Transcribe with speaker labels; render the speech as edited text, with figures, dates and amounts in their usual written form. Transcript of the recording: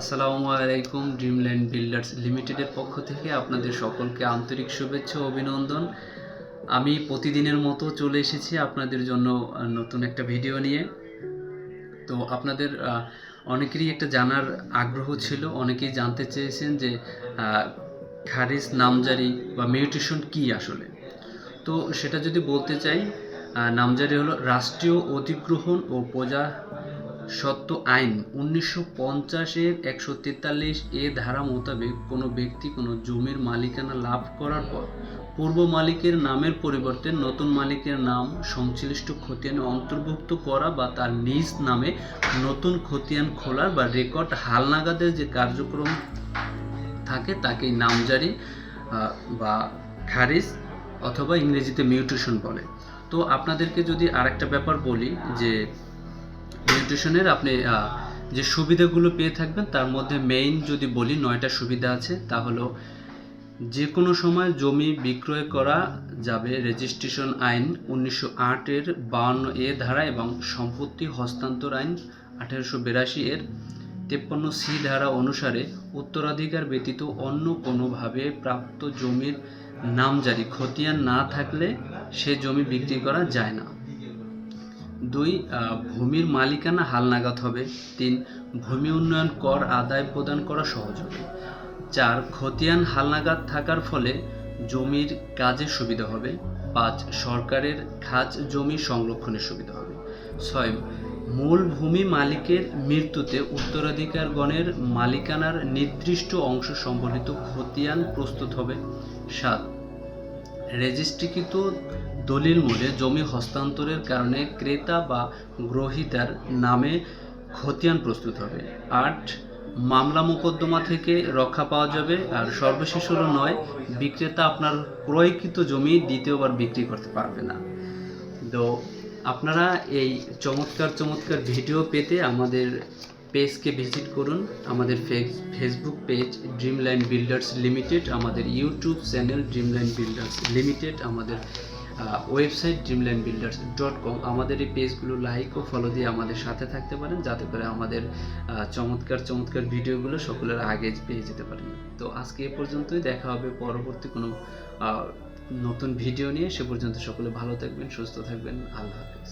Speaker 1: আসসালামু আলাইকুম। Dreamland builders লিমিটেডের পক্ষ থেকে আপনাদের সকলকে আন্তরিক শুভেচ্ছা ও অভিনন্দন। আমি প্রতিদিনের মতো চলে এসেছি আপনাদের জন্য নতুন একটা ভিডিও নিয়ে। তো আপনাদের অনেকেরই একটা জানার আগ্রহ ছিল, অনেকেই জানতে চেয়েছেন যে খারিজ নামজারি বা মিউটেশন কি আসলে। তো সেটা যদি বলতে চাই, নামজারি হলো রাষ্ট্রীয় অধিগ্রহণ ও প্রজাস্বত্ব আইন 1950-এর 143 এ ধারা মোতাবেক কোনো ব্যক্তি কোনো জমির মালিকানা লাভ করার পর পূর্ব মালিকের নামের পরিবর্তে নতুন মালিকের নাম সংশ্লিষ্ট খতিয়ানে অন্তর্ভুক্ত করা বা তার নিজ নামে নতুন খতিয়ান খোলার বা রেকর্ড হালনাগাদের যে কার্যক্রম থাকে তাকেই নামজারি বা খারিজ অথবা ইংরেজিতে মিউটেশন বলে। তো আপনাদেরকে যদি আরেকটা ব্যাপার বলি যে মিউটেশনের আপনি যে সুবিধাগুলো পেয়ে থাকবেন তার মধ্যে মেইন যদি বলি 9টা সুবিধা আছে। তা হলো যে কোনো সময় জমি বিক্রয় করা যাবে রেজিস্ট্রেশন আইন 1908-এর 52 ধারা এবং সম্পত্তি হস্তান্তর আইন 1882-এর 53C ধারা অনুসারে উত্তরাধিকার ব্যতীত অন্য কোনোভাবে প্রাপ্ত জমির নামজারি খতিয়ান না থাকলে সে জমি বিক্রি করা যায় না। 2. ভূমির মালিকানা হালনাগাদ হবে। 3. ভূমি উন্নয়ন কর আদায় প্রদান করা সহজ হবে। 4. খতিয়ান হালনাগাদ থাকার ফলে জমির কাজের সুবিধা হবে। 5. সরকারের খাস জমি সংরক্ষণের সুবিধা হবে। 6. মূল ভূমি মালিকের মৃত্যুতে উত্তরাধিকারগণের মালিকানার নির্দিষ্ট অংশ সম্বলিত খতিয়ান প্রস্তুত হবে। 7. রেজিস্ট্রিকৃত দলিল মূলে জমি হস্তান্তরের কারণে ক্রেতা বা গ্রহীতার নামে খতিয়ান প্রস্তুত হবে। 8. মামলা মোকদ্দমা থেকে রক্ষা পাওয়া যাবে। আর সর্বশেষ হলো 9. বিক্রেতা আপনার ক্রয়কৃত জমি দ্বিতীয়বার বিক্রি করতে পারবে না। তো আপনারা এই চমৎকার ভিডিও পেতে আমাদের পেজকে ভিজিট করুন। আমাদের Facebook page Dreamland Builders Limited, আমাদের YouTube channel Dreamland Builders Limited, আমাদের ওয়েবসাইট dreamlandbuilders.com। আমাদের এই পেজগুলো লাইক ও ফলো দিয়ে আমাদের সাথে থাকতে পারেন, যাতে করে আমাদের চমৎকার ভিডিওগুলো সকলের আগে পেয়ে যেতে পারেন। তো আজকে এ পর্যন্তই, দেখা হবে পরবর্তী কোনো নতুন ভিডিও নিয়ে। সে পর্যন্ত সকলে ভালো থাকবেন, সুস্থ থাকবেন। আল্লাহ হাফেজ।